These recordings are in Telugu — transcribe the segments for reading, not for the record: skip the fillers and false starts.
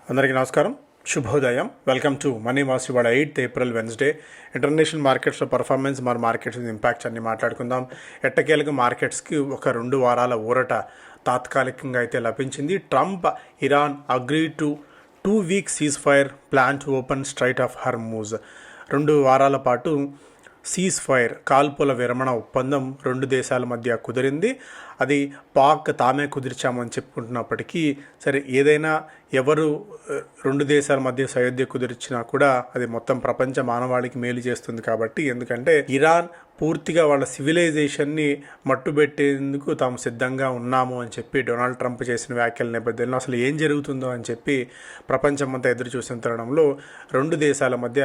అందరికీ నమస్కారం, శుభోదయం. Welcome to money mass. ఇవాళ 8th ఏప్రిల్ వెన్స్డే. ఇంటర్నేషనల్ మార్కెట్స్లో పర్ఫార్మెన్స్, మరి మార్కెట్స్ ఇంపాక్ట్స్ అన్ని మాట్లాడుకుందాం. ఎట్టకేలకు మార్కెట్స్కి ఒక 2 వారాల ఊరట తాత్కాలికంగా అయితే లభించింది. Trump Iran agree to 2 week cease fire plan to open straight of Hormuz. 2 వారాల పాటు సీజ్ ఫైర్ కాల్పుల విరమణ ఒప్పందం 2 దేశాల మధ్య కుదిరింది. అది పాక్ తామే కుదిర్చామని చెప్పుకుంటున్నప్పటికీ సరే, ఏదైనా ఎవరు 2 దేశాల మధ్య సయోధ్య కుదిర్చినా కూడా అది మొత్తం ప్రపంచ మానవాళికి మేలు చేస్తుంది. కాబట్టి ఎందుకంటే ఇరాన్ పూర్తిగా వాళ్ళ సివిలైజేషన్ని మట్టుబెట్టేందుకు తాము సిద్ధంగా ఉన్నాము అని చెప్పి డొనాల్డ్ ట్రంప్ చేసిన వ్యాఖ్యల నేపథ్యంలో అసలు ఏం జరుగుతుందో అని చెప్పి ప్రపంచమంతా ఎదురు చూసిన తరుణంలో 2 దేశాల మధ్య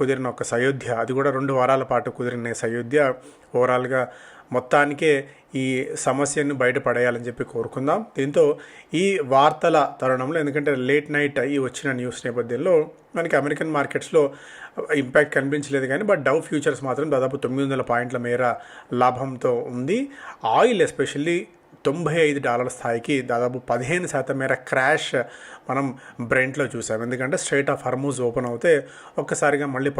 కుదిరిన ఒక సయోధ్య, అది కూడా 2 వారాల పాటు కుదిరిన సయోధ్య ఓవరాల్గా మొత్తానికే ఈ సమస్యను బయటపడేయాలని చెప్పి కోరుకుందాం. దీంతో ఈ వార్తల తరుణంలో, ఎందుకంటే లేట్ నైట్ ఈ వచ్చిన న్యూస్ నేపథ్యంలో మనకి అమెరికన్ మార్కెట్స్లో ఇంపాక్ట్ కనిపించలేదు కానీ డౌ ఫ్యూచర్స్ మాత్రం దాదాపు 900 పాయింట్ల మేర లాభంతో ఉంది. ఆయిల్ ఎస్పెషల్లీ $95 స్థాయికి దాదాపు 15% మేర క్రాష్ మనం బ్రెంట్లో చూసాం. ఎందుకంటే స్ట్రైట్ ఆఫ్ హర్మూజ్ ఓపెన్ అవుతే ఒక్కసారిగా మళ్ళీ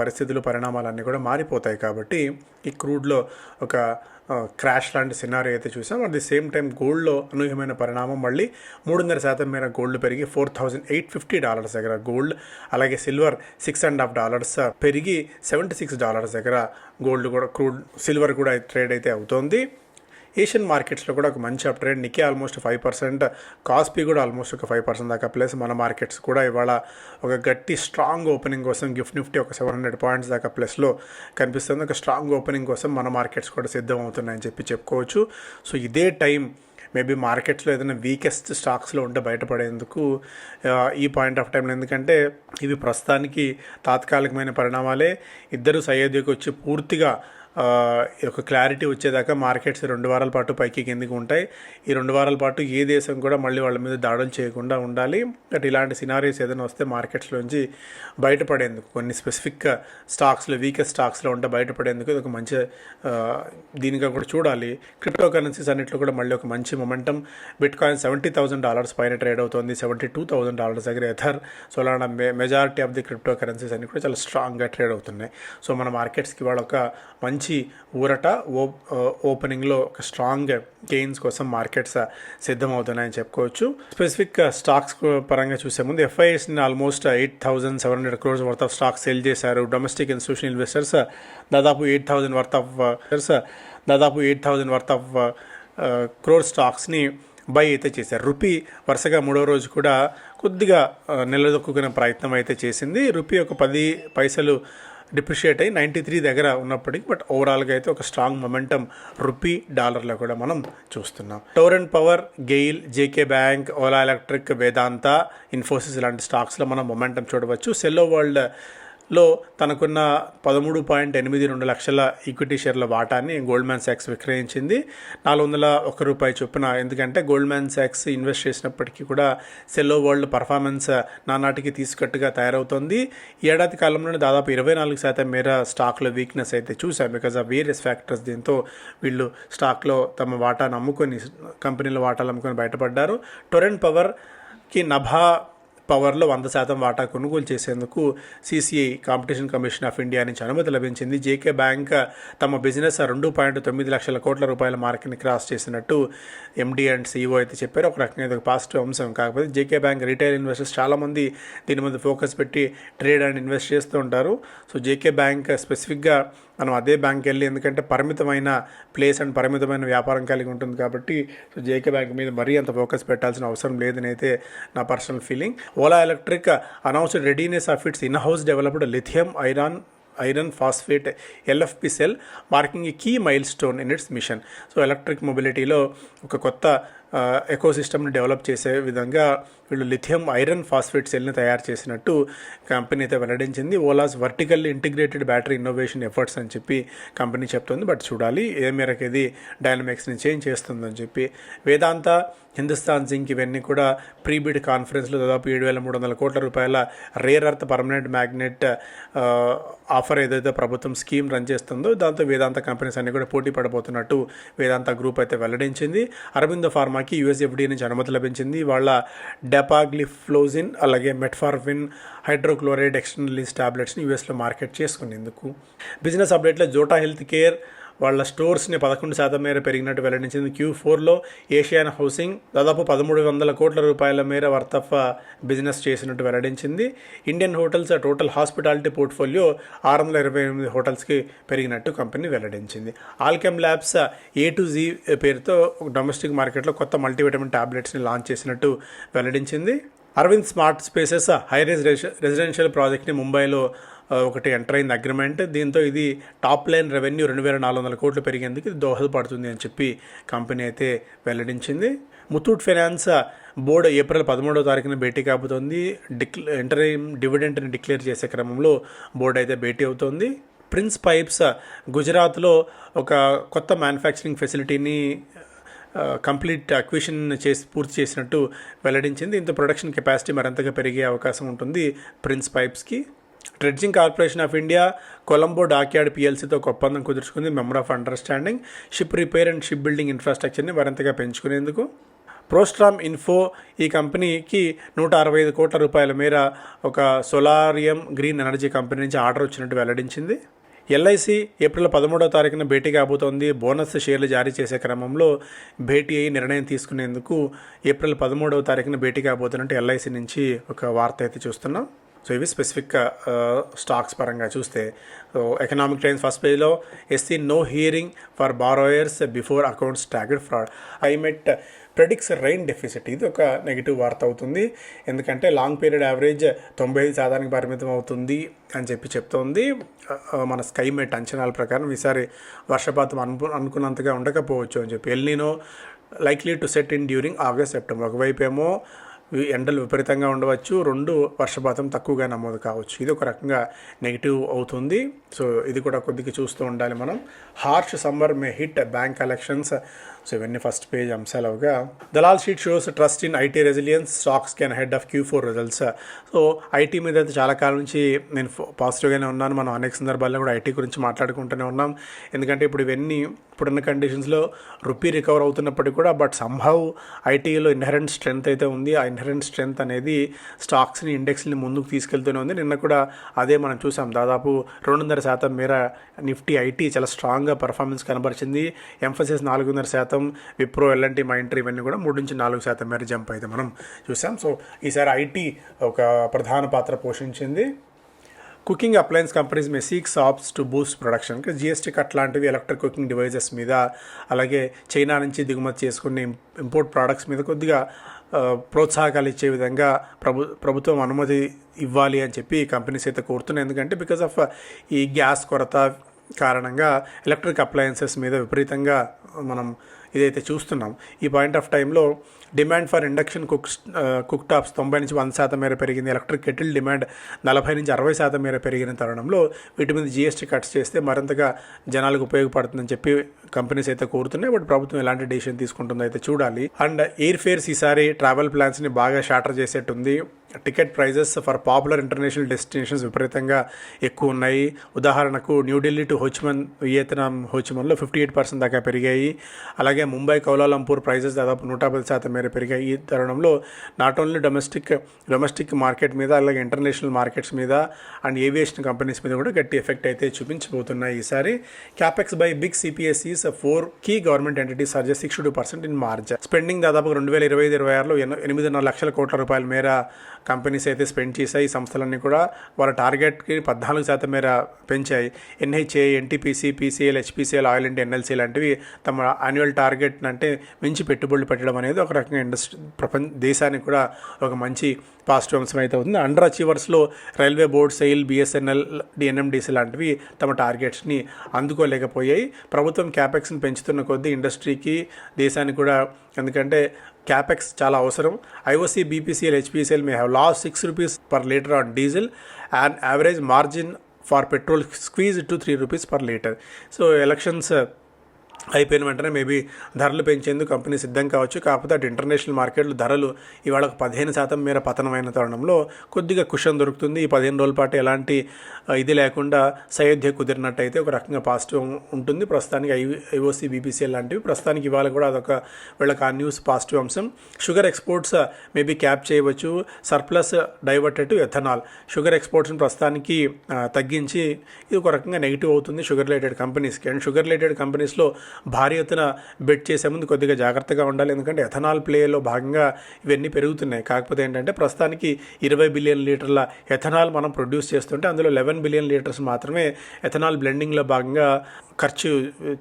పరిణామాలన్నీ కూడా మారిపోతాయి. కాబట్టి ఈ క్రూడ్లో ఒక క్రాష్ లాంటి సినారియో అయితే చూసాం. అట్ ది సేమ్ టైం గోల్డ్లో అనూహ్యమైన పరిణామం, మళ్ళీ 3.5% మేర గోల్డ్ పెరిగి $4,850 దగ్గర గోల్డ్, అలాగే సిల్వర్ $6.5 పెరిగి $76 దగ్గర గోల్డ్ కూడా, సిల్వర్ కూడా ట్రేడ్ అయితే అవుతోంది. ఏషియన్ మార్కెట్స్లో కూడా ఒక మంచి up trend. Nikki almost 5%, KOSPI కూడా ఆల్మోస్ట్ ఒక 5% దాకా ప్లస్. మన మార్కెట్స్ కూడా ఇవాళ ఒక గట్టి స్ట్రాంగ్ ఓపెనింగ్ కోసం గిఫ్ట్ నిఫ్టీ ఒక 700 పాయింట్స్ దాకా ప్లస్లో కనిపిస్తుంది. ఒక స్ట్రాంగ్ ఓపెనింగ్ కోసం మన మార్కెట్స్ కూడా సిద్ధం అవుతున్నాయని చెప్పి చెప్పుకోవచ్చు. సో ఇదే టైం మేబీ మార్కెట్స్లో ఏదైనా వీకెస్ట్ స్టాక్స్లో ఉంటే బయటపడేందుకు ఈ పాయింట్ ఆఫ్ టైంలో, ఎందుకంటే ఇవి ప్రస్తుతానికి తాత్కాలికమైన పరిణామాలే. ఇద్దరు సయోధ్యకు వచ్చి పూర్తిగా ఒక క్లారిటీ వచ్చేదాకా మార్కెట్స్ 2 వారాల పాటు పైకి కిందికి ఉంటాయి. ఈ 2 వారాల పాటు ఏ దేశం కూడా మళ్ళీ వాళ్ళ మీద దాడులు చేయకుండా ఉండాలి. బట్ ఇలాంటి సినారీస్ ఏదైనా వస్తే మార్కెట్స్లోంచి బయటపడేందుకు కొన్ని స్పెసిఫిక్ స్టాక్స్లో, వీకెస్ట్ స్టాక్స్లో ఉంటే బయటపడేందుకు ఇది ఒక మంచి దీనిగా కూడా చూడాలి. క్రిప్టో కరెన్సీస్ అన్నింటిలో కూడా మళ్ళీ ఒక మంచి మొమెంటం. బిట్ కాయిన్ $70,000 పైన ట్రేడ్ అవుతుంది, $72,000 దగ్గర Ather, Solana, majority of the crypto currencies అన్ని కూడా చాలా స్ట్రాంగ్గా ట్రేడ్ అవుతున్నాయి. సో మన మార్కెట్స్కి వాళ్ళ ఒక మంచి ఊరట. ఓపెనింగ్లో ఒక స్ట్రాంగ్ గెయిన్స్ కోసం మార్కెట్స్ సిద్ధమవుతున్నాయని చెప్పుకోవచ్చు. స్పెసిఫిక్ స్టాక్స్ పరంగా చూసే ముందు ఎఫ్ఐఎస్ని almost 8,700 crores worth of stocks sell చేశారు. డొమెస్టిక్ ఇన్స్టిట్యూషనల్ ఇన్వెస్టర్స్ దాదాపు 8,000 వర్త్ ఆఫ్ క్రోర్ స్టాక్స్ని బై అయితే చేశారు. రూపీ వరుసగా 3వ రోజు కూడా కొద్దిగా నిలదొక్కునే ప్రయత్నం అయితే చేసింది. రూపీ ఒక 10 పైసలు డిప్రిషియేట్ అయ్యి 93 దగ్గర ఉన్నప్పటికీ బట్ ఓవరాల్గా అయితే ఒక స్ట్రాంగ్ మొమెంటం రూపీ డాలర్లో కూడా మనం చూస్తున్నాం. Torrent Power, GAIL, JK bank, Ola electric, Vedanta, Infosys లాంటి స్టాక్స్లో మనం మొమెంటం చూడవచ్చు. సెల్లో వరల్డ్లో తనకున్న 13.82 లక్షల ఈక్విటీ షేర్ల వాటాన్ని గోల్డ్మ్యాన్ సాక్స్ విక్రయించింది $401 చొప్పున. ఎందుకంటే గోల్డ్మ్యాన్ సాక్స్ ఇన్వెస్ట్ చేసినప్పటికీ కూడా సెల్లో వరల్డ్ పర్ఫార్మెన్స్ నానాటికి తీసుకట్టుగా తయారవుతుంది. ఈ ఏడాది కాలంలోనే దాదాపు 24% మేర స్టాక్లో వీక్నెస్ అయితే చూసాం బికాజ్ ఆఫ్ వేరియస్ ఫ్యాక్టర్స్. దీంతో వీళ్ళు స్టాక్లో తమ వాటాను అమ్ముకొని, కంపెనీల వాటాలు అమ్ముకొని బయటపడ్డారు. టొరెంట్ పవర్కి నభా పవర్లో 100% వాటా కొనుగోలు చేసేందుకు CCI, competition commission of India నుంచి అనుమతి లభించింది. జేకే బ్యాంక్ తమ బిజినెస్ 2.9 లక్షల కోట్ల రూపాయల మార్కెట్ని క్రాస్ చేసినట్టు ఎండీ అండ్ సిఇఓ అయితే చెప్పారు. ఒక రకంగా ఇది ఒక పాజిటివ్ అంశం. కాకపోతే జేకే బ్యాంక్ రీటైల్ ఇన్వెస్టర్స్ చాలామంది దీని మీద ఫోకస్ పెట్టి ట్రేడ్ అండ్ ఇన్వెస్ట్ చేస్తూ ఉంటారు. సో జేకే బ్యాంక్ స్పెసిఫిక్గా మనం అదే బ్యాంక్ వెళ్ళి, ఎందుకంటే పరిమితమైన ప్లేస్ అండ్ పరిమితమైన వ్యాపారం కలిగి ఉంటుంది కాబట్టి సో జేకే బ్యాంక్ మీద మరీ అంత ఫోకస్ పెట్టాల్సిన అవసరం లేదని అయితే నా personal feeling. Ola electric announced readiness of its in-house developed lithium iron phosphate LFP cell marking a key milestone in its mission. So electric మొబిలిటీలో ఒక కొత్త ఎకోసిస్టమ్ని డెవలప్ చేసే విధంగా వీళ్ళు లిథియం ఐరన్ ఫాస్ఫేట్ సెల్ని తయారు చేసినట్టు కంపెనీ అయితే వెల్లడించింది. Ola's vertically integrated battery innovation efforts అని చెప్పి కంపెనీ చెప్తుంది. బట్ చూడాలి ఏ మేరకు ఇది డైనమిక్స్ని చేంజ్ చేస్తుందని చెప్పి. వేదాంత, హిందుస్థాన్ జింక్ ఇవన్నీ కూడా ప్రీబిడ్ కాన్ఫరెన్స్లో దాదాపు 7,300 కోట్ల రూపాయల rare earth permanent magnet offer ఏదైతే ప్రభుత్వం స్కీమ్ రన్ చేస్తుందో దాంతో వేదాంత కంపెనీస్ అన్నీ కూడా పోటీ పడబోతున్నట్టు వేదాంత గ్రూప్ అయితే వెల్లడించింది. అరబిందో ఫార్మా ఫార్మాకి యూఎస్ఎఫ్డీ నుంచి అనుమతి లభించింది. వాళ్ళ డెపాగ్లిఫ్లోజిన్ అలాగే మెట్ఫార్మిన్ హైడ్రోక్లోరైడ్ ఎక్స్టర్నల్ రిలీజ్ టాబ్లెట్స్ని యూఎస్లో మార్కెట్ చేసుకునేందుకు. బిజినెస్ అప్డేట్లో జోటా హెల్త్ కేర్ వాళ్ళ స్టోర్స్ని 11% మేర పెరిగినట్టు వెల్లడించింది. Q4లో ఏషియన్ హౌసింగ్ దాదాపు 1300 కోట్ల రూపాయల మేర వర్త్ ఆఫ్ బిజినెస్ చేసినట్టు వెల్లడించింది. Indian hotels total hospitality portfolio 628 హోటల్స్కి పెరిగినట్టు కంపెనీ వెల్లడించింది. Alkem labs A to Z పేరుతో డొమెస్టిక్ మార్కెట్లో కొత్త మల్టీవిటమిన్ టాబ్లెట్స్ని లాంచ్ చేసినట్టు వెల్లడించింది. Arvind smart spaces high rise residential ప్రాజెక్ట్ని ముంబైలో ఒకటి ఎంటర్ అయింది అగ్రిమెంట్. దీంతో ఇది టాప్ లైన్ రెవెన్యూ 2400 కోట్లు పెరిగేందుకు ఇది దోహదపడుతుంది అని చెప్పి కంపెనీ అయితే వెల్లడించింది. ముతూట్ ఫైనాన్స్ బోర్డు ఏప్రిల్ 13వ తారీఖున భేటీ కాబోతోంది. ఇంటరిమ్ డివిడెంట్ని డిక్లేర్ చేసే క్రమంలో బోర్డు అయితే భేటీ అవుతోంది. ప్రిన్స్ పైప్స్ గుజరాత్లో ఒక కొత్త మ్యానుఫ్యాక్చరింగ్ ఫెసిలిటీని కంప్లీట్ అక్విజిషన్ పూర్తి చేసినట్టు వెల్లడించింది. ఇంత ప్రొడక్షన్ కెపాసిటీ మరింతగా పెరిగే అవకాశం ఉంటుంది ప్రిన్స్ పైప్స్కి. Dredging corporation of India Colombo dockyard PLCతో ఒక ఒప్పందం కుదుర్చుకుంది. మెమర్ of understanding ship repair and ship building ఇన్ఫ్రాస్ట్రక్చర్ని మరింతగా పెంచుకునేందుకు. ప్రోస్ట్రామ్ ఇన్ఫో ఈ కంపెనీకి 165 కోట్ల రూపాయల మేర ఒక సోలారియం గ్రీన్ ఎనర్జీ కంపెనీ నుంచి ఆర్డర్ వచ్చినట్టు వెల్లడించింది. LIC ఏప్రిల్ 13వ తారీఖున భేటీ కాబోతోంది. బోనస్ షేర్లు జారీ చేసే క్రమంలో భేటీ అయ్యి నిర్ణయం తీసుకునేందుకు ఏప్రిల్ 13వ తారీఖున భేటీ కాబోతున్నట్టు LIC నుంచి ఒక వార్త అయితే చూస్తున్నాం. సో ఇవి స్పెసిఫిక్ స్టాక్స్ పరంగా చూస్తే ఎకనామిక్ టైమ్స్ ఫస్ట్ పేజ్లో SC no hearing for borrowers before accounts tagged fraud. IMD predicts rain deficit. ఇది ఒక నెగిటివ్ వార్త అవుతుంది. ఎందుకంటే లాంగ్ పీరియడ్ యావరేజ్ 95% పరిమితం అవుతుంది అని చెప్తోంది. మన స్కైమెట్ అంచనాల ప్రకారం ఈసారి వర్షపాతం అనుకున్నంతగా ఉండకపోవచ్చు అని చెప్పి. El Niño likely to set in during August September. ఒకవైపు ఏమో ఎండలు విపరీతంగా ఉండవచ్చు, 2 వర్షపాతం తక్కువగా నమోదు కావచ్చు. ఇది ఒక రకంగా నెగిటివ్ అవుతుంది. సో ఇది కూడా కొద్దిగా చూస్తూ ఉండాలి మనం. Harsh summer may hit bank collections. So ఇవన్నీ ఫస్ట్ పేజ్ అంశాలుగా. Dalal street shows trust in IT resilience stocks can head of Q4 results. So IT మీద అయితే చాలా కాలం నుంచి నేను పాజిటివ్గానే ఉన్నాను. మనం అనేక సందర్భాల్లో కూడా IT గురించి మాట్లాడుకుంటూనే ఉన్నాం. ఎందుకంటే ఇప్పుడున్న కండిషన్స్లో రూపీ రికవర్ అవుతున్నప్పటికీ కూడా బట్ సంహౌ ITలో ఇన్హరెంట్ స్ట్రెంత్ అయితే ఉంది. ఆ ఇన్హరెంట్ స్ట్రెంత్ అనేది స్టాక్స్ని ఇండెక్స్ని ముందుకు తీసుకెళ్తూనే ఉంది. నిన్న కూడా అదే మనం చూసాం. దాదాపు 2.5% మేర నిఫ్టీ IT చాలా స్ట్రాంగ్గా పర్ఫార్మెన్స్ కనబరిచింది. ఎంఫసిస్ 4.5%, విప్రో L&T మైంట్రీ ఇవన్నీ కూడా 3-4% మేర జంప్ అయితే మనం చూసాం. సో ఈసారి IT ఒక ప్రధాన పాత్ర పోషించింది. Cooking appliance companies may seek sops to boost production. GST cut లాంటివి ఎలక్ట్రిక్ కుకింగ్ డివైజెస్ మీద, అలాగే చైనా నుంచి దిగుమతి చేసుకునే ఇంపోర్ట్ ప్రోడక్ట్స్ మీద కొద్దిగా ప్రోత్సాహకాలు ఇచ్చే విధంగా ప్రభుత్వం అనుమతి ఇవ్వాలి అని చెప్పి కంపెనీస్ అయితే కోరుతున్నాయి. ఎందుకంటే బికాజ్ ఆఫ్ ఈ గ్యాస్ కొరత కారణంగా ఎలక్ట్రిక్ అప్లయన్సెస్ మీద విపరీతంంగా మనం ఇదైతే చూస్తున్నాం. ఈ పాయింట్ ఆఫ్ టైంలో demand for induction cook tops 90-100% మేర పెరిగింది. ఎలక్ట్రిక్ కెటిల్ డిమాండ్ 40-60% మేర పెరిగిన తరుణంలో వీటి మీద GST కట్స్ చేస్తే మరింతగా జనాలకు ఉపయోగపడుతుందని చెప్పి కంపెనీస్ అయితే కోరుతున్నాయి. బట్ ప్రభుత్వం ఎలాంటి డెసిషన్ తీసుకుంటుందో అయితే చూడాలి. అండ్ ఎయిర్ ఫేర్స్ ఈసారి ట్రావెల్ ప్లాన్స్ని బాగా షార్టర్ చేసేట్టుంది. Ticket prices for popular international destinations విపరీతంగా ఎక్కువ ఉన్నాయి. ఉదాహరణకు న్యూఢిల్లీ టు హోచిమన్, వియత్నాం హోచిమన్లో 58% దాకా పెరిగాయి. అలాగే ముంబై కౌలాలంపూర్ ప్రైజెస్ దాదాపు 110% మేర పెరిగాయి. ఈ తరుణంలో నాట్ ఓన్లీ డొమెస్టిక్ మార్కెట్ మీద అలాగే ఇంటర్నేషనల్ మార్కెట్స్ మీద అండ్ ఏవియేషన్ కంపెనీస్ మీద కూడా గట్టి ఎఫెక్ట్ అయితే చూపించబోతున్నాయి ఈసారి. Capex by big CPSEs 4 key government entities surges 62% in March. Spending దాదాపు 2025-26లో 8.5 లక్షల కోట్ల రూపాయల మేర కంపెనీస్ అయితే స్పెండ్ చేశాయి. ఈ సంస్థలన్నీ కూడా వాళ్ళ టార్గెట్కి 14% మేర పెంచాయి. NHA, NTPC, PCL, HPCL, oil India, NLC లాంటివి తమ యాన్యువల్ టార్గెట్ అంటే మించి పెట్టుబడులు పెట్టడం అనేది ఒక రకంగా దేశానికి కూడా ఒక మంచి పాజిటివ్ అంశం అయితే ఉంది. అండర్ అచీవర్స్లో railway board, SAIL, BSNL, NMDC లాంటివి తమ టార్గెట్స్ని అందుకోలేకపోయాయి. ప్రభుత్వం క్యాపెక్స్ని పెంచుతున్న కొద్దీ ఇండస్ట్రీకి, దేశానికి కూడా, ఎందుకంటే క్యాపెక్స్ చాలా అవసరం. IOC, BPCL, HPCL may have lost 6 rupees per litre on diesel and average margin for petrol squeezed to 3 rupees per litre. So elections అయిపోయిన వెంటనే మేబీ ధరలు పెంచేందుకు కంపెనీ సిద్ధం కావచ్చు. కాకపోతే అటు ఇంటర్నేషనల్ మార్కెట్లు ధరలు ఇవాళ 15% మేర పతనమైన తరుణంలో కొద్దిగా కుషన్ దొరుకుతుంది. ఈ 15 రోజుల పాటు ఎలాంటి ఇది లేకుండా సయోధ్య కుదిరినట్టయితే ఒక రకంగా పాజిటివ్ ఉంటుంది. ప్రస్తుతానికి ఐఓసీ బీపీసీఎల్ లాంటివి ప్రస్తుతానికి ఇవాళ కూడా అదొక వీళ్ళకి ఆ న్యూస్ పాజిటివ్ అంశం. షుగర్ ఎక్స్పోర్ట్స్ మేబీ క్యాప్ చేయవచ్చు. Surplus diverted to ethanol, sugar ఎక్స్పోర్ట్స్ని ప్రస్తుతానికి తగ్గించి ఇది ఒక రకంగా నెగిటివ్ అవుతుంది షుగర్ రిలేటెడ్ కంపెనీస్కి. అండ్ షుగర్ రిలేటెడ్ కంపెనీస్లో భారీ ఎత్తున బెట్ చేసే ముందు కొద్దిగా జాగ్రత్తగా ఉండాలి. ఎందుకంటే ఎథనాల్ ప్లేలో భాగంగా ఇవన్నీ పెరుగుతున్నాయి. కాకపోతే ఏంటంటే ప్రస్తుతానికి 20 బిలియన్ లీటర్ల ఎథనాల్ మనం ప్రొడ్యూస్ చేస్తుంటే అందులో 11 బిలియన్ లీటర్స్ మాత్రమే ఎథనాల్ బ్లెండింగ్లో భాగంగా ఖర్చు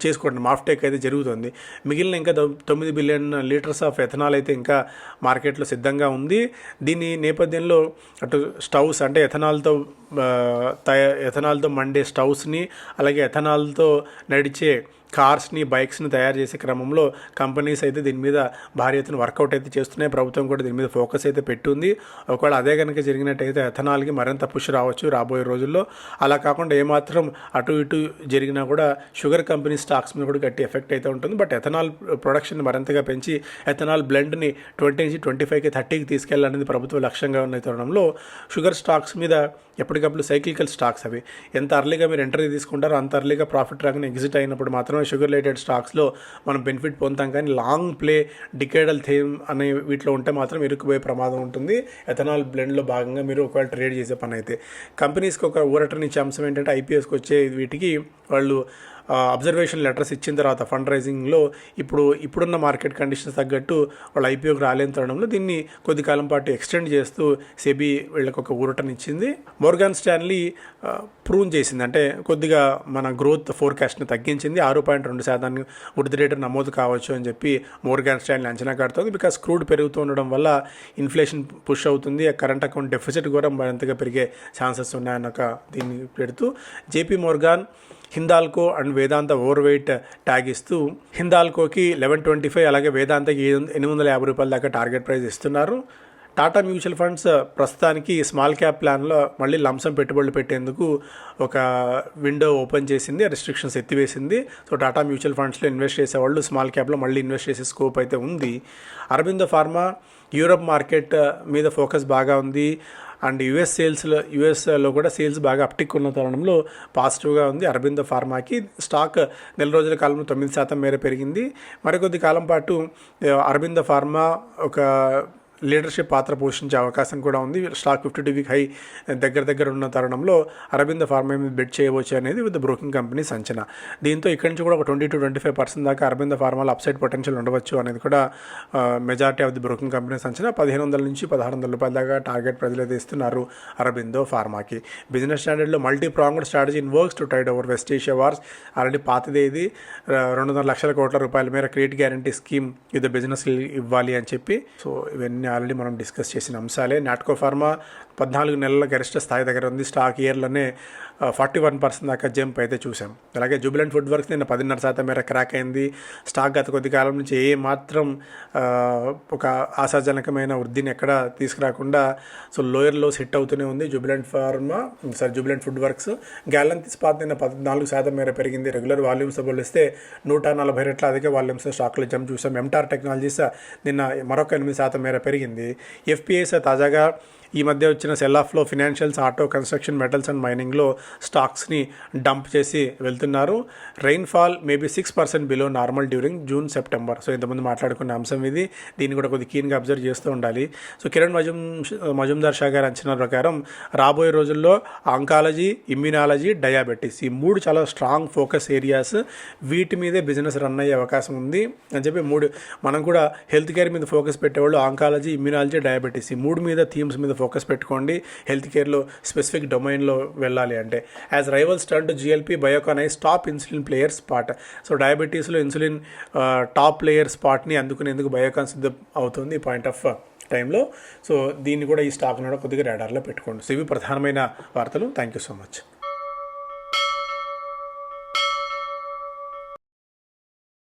చేసుకోవడం ఆఫ్టేక్ అయితే జరుగుతుంది. మిగిలిన ఇంకా 9 బిలియన్ లీటర్స్ ఆఫ్ ఎథనాల్ అయితే ఇంకా మార్కెట్లో సిద్ధంగా ఉంది. దీని నేపథ్యంలో అటు స్టవ్స్ అంటే ఎథనాల్తో మండే స్టవ్స్ని అలాగే ఎథనాల్తో నడిచే కార్స్ని బైక్స్ని తయారు చేసే క్రమంలో కంపెనీస్ అయితే దీని మీద భారీ ఎత్తున వర్కౌట్ అయితే చేస్తున్నాయి. ప్రభుత్వం కూడా దీని మీద ఫోకస్ అయితే పెట్టుంది. ఒకవేళ అదే కనుక జరిగినట్టయితే ఎథనాల్కి మరింత పుష్ రావచ్చు రాబోయే రోజుల్లో. అలా కాకుండా ఏమాత్రం అటు ఇటు జరిగినా కూడా షుగర్ కంపెనీ స్టాక్స్ మీద కూడా గట్టి ఎఫెక్ట్ అయితే ఉంటుంది. బట్ ఎథనాల్ ప్రొడక్షన్ మరింతగా పెంచి ఎథనాల్ బ్లెండ్ని 20 నుంచి 25కి 30కి తీసుకెళ్లాలనేది ప్రభుత్వ లక్ష్యంగా ఉన్న తరుణంలో షుగర్ స్టాక్స్ మీద ఎప్పటికప్పుడు సైక్లికల్ స్టాక్స్ అవి ఎంత అర్లీగా మీరు ఎంట్రీ తీసుకుంటారో అంత అర్లీగా ప్రాఫిట్ రాగానే ఎగ్జిట్ అయినప్పుడు మాత్రమే షుగర్ రిలేటెడ్ స్టాక్స్లో మనం బెనిఫిట్ పొందుతాం. కానీ లాంగ్ ప్లే డికేడల్ థీమ్ అనే వీటిలో ఉంటే మాత్రం ఇరుక్కుపోయే ప్రమాదం ఉంటుంది. ఎథనాల్ బ్లెండ్లో భాగంగా మీరు ఒకవేళ ట్రేడ్ చేసే పని అయితే కంపెనీస్కి ఒక ఊరటనిచ్చే అంశం ఏంటంటే ఐపీఎస్కి వచ్చే వీటికి వాళ్ళు అబ్జర్వేషన్ లెటర్స్ ఇచ్చిన తర్వాత ఫండ్ రైజింగ్లో ఇప్పుడున్న మార్కెట్ కండిషన్స్ తగ్గట్టు వాళ్ళు ఐపీఓకి రాలేని తరుణంలో దీన్ని కొద్ది కాలం పాటు ఎక్స్టెండ్ చేస్తూ సెబీ వీళ్ళకి ఒక ఊరటనిచ్చింది. మోర్గాన్ స్టాన్లీ ప్రూవ్ చేసింది, అంటే కొద్దిగా మన గ్రోత్ ఫోర్కాస్ట్ని తగ్గించింది. 6.2% వృద్ధి రేటు నమోదు కావచ్చు అని చెప్పి మోర్గాన్ స్టాన్లీ అంచనా కడుతుంది. బికాస్ క్రూడ్ పెరుగుతూ ఉండడం వల్ల ఇన్ఫ్లేషన్ పుష్ అవుతుంది. కరెంట్ అకౌంట్ డెఫిసిట్ కూడా మరింతగా పెరిగే ఛాన్సెస్ ఉన్నాయన్న దీన్ని పెడుతూ JP Morgan Hindalco and Vedanta over weight tag ఇస్తూ హిందాల్కోకి 1125 అలాగే వేదాంతకి 850 రూపాయల దాకా టార్గెట్ ప్రైస్ ఇస్తున్నారు. టాటా మ్యూచువల్ ఫండ్స్ ప్రస్తుతానికి స్మాల్ క్యాప్ ప్లాన్లో మళ్ళీ లంసం పెట్టుబడులు పెట్టేందుకు ఒక విండో ఓపెన్ చేసింది, రెస్ట్రిక్షన్స్ ఎత్తివేసింది. సో టాటా మ్యూచువల్ ఫండ్స్లో ఇన్వెస్ట్ చేసేవాళ్ళు స్మాల్ క్యాప్లో మళ్ళీ ఇన్వెస్ట్ చేసే స్కోప్ అయితే ఉంది. అరబిందో ఫార్మా యూరప్ మార్కెట్ మీద ఫోకస్ బాగా ఉంది. అండ్ యూఎస్లో కూడా సేల్స్ బాగా అప్టిక్ ఉన్న తరుణంలో పాజిటివ్గా ఉంది. అరబిందో ఫార్మాకి స్టాక్ నెల రోజుల కాలంలో 9% మేర పెరిగింది. మరికొద్ది కాలం పాటు అరబిందో ఫార్మా ఒక లీడర్షిప్ పాత్ర పోషించే అవకాశం కూడా ఉంది. స్టాక్ 52 వీక్ హై దగ్గర ఉన్న తరుణంలో అరబిందో ఫార్మా మీద బెట్ చేయవచ్చు అనేది విత్ బ్రోకింగ్ కంపెనీస్ అంచనా. దీంతో ఇక్కడి నుంచి కూడా ఒక 20-25% దాకా అరబిందో ఫార్మాలో అప్సైడ్ పొటెన్షియల్ ఉండవచ్చు అనేది కూడా majority of the broking companies అంచనా. 1500 నుంచి 1600 రూపాయల దాకా టార్గెట్ ప్రజలు అయితే ఇస్తున్నారు అరబిందో ఫార్మాకి. బిజినెస్ స్టాండర్డ్లో multi-pronged strategy in works to tide over West Asia wars. Already పాతదే ఇది 200 లక్షల కోట్ల రూపాయల మేర క్రెడిట్ గ్యారంటీ స్కీమ్ ఇది బిజినెస్ ఇవ్వాలి అని చెప్పి. సో ఇవన్నీ ఆల్రెడీ మనం డిస్కస్ చేసిన అంశాలే. నాట్కో ఫార్మా 14 నెలల గరిష్ట స్థాయి దగ్గర ఉంది. స్టాక్ ఇయర్లోనే 41% దాకా జంప్ అయితే చూసాం. అలాగే జూబిలెంట్ ఫుడ్ వర్క్స్ నిన్న 10.5% మేర క్రాక్ అయింది. స్టాక్ గత కొద్ది కాలం నుంచి మాత్రం ఒక ఆశాజనకమైన వృద్ధిని ఎక్కడ తీసుకురాకుండా సో లోయర్ లోస్ హిట్ అవుతూనే ఉంది Jubilant food works. Gallon Ispat నిన్న 14% మేర పెరిగింది. రెగ్యులర్ వాల్యూమ్స్ పోలిస్తే 140 రెట్ల అధిక వాల్యూమ్స్ స్టాక్లో జంప్ చూసాం. ఎంటార్ టెక్నాలజీస్ నిన్న మరొక 8% మేర పెరిగింది. ఎఫ్పిఐస్ తాజాగా ఈ మధ్య వచ్చిన సెల్ ఆఫ్లో financials, auto, construction, metals and మైనింగ్లో స్టాక్స్ని డంప్ చేసి వెళ్తున్నారు. Rainfall maybe 6% below normal during June September. So ఇంతకుముందు మాట్లాడుకున్న అంశం ఇది. దీన్ని కూడా కొద్దిగా కీన్గా అబ్జర్వ్ చేస్తూ ఉండాలి. సో కిరణ్ మజుందార్ షా గారి అంచనా ప్రకారం రాబోయే రోజుల్లో ఆంకాలజీ, ఇమ్యూనాలజీ, డయాబెటీస్ ఈ 3 చాలా స్ట్రాంగ్ ఫోకస్ ఏరియాస్. వీటి మీదే బిజినెస్ రన్ అయ్యే అవకాశం ఉంది అని చెప్పి మనం కూడా హెల్త్ కేర్ మీద ఫోకస్ పెట్టేవాళ్ళు ఆంకాలజీ, ఇమ్యూనాలజీ, డయాబెటీస్ ఈ 3 మీద థీమ్స్ మీద ఫోకస్ పెట్టుకోండి. హెల్త్ కేర్లో స్పెసిఫిక్ డొమైన్లో వెళ్ళాలి అంటే as rivals turn to GLP Biocon eyes top insulin player spot. So డయాబెటీస్లో ఇన్సులిన్ టాప్ ప్లేయర్ స్పాట్ని అందుకునేందుకు బయోకాన్ సిద్ధం అవుతుంది ఈ పాయింట్ ఆఫ్ టైంలో. సో దీన్ని కూడా ఈ స్టాక్ కూడా కొద్దిగా రాడార్లో పెట్టుకోండి. సో ఇవి ప్రధానమైన వార్తలు. Thank you so much.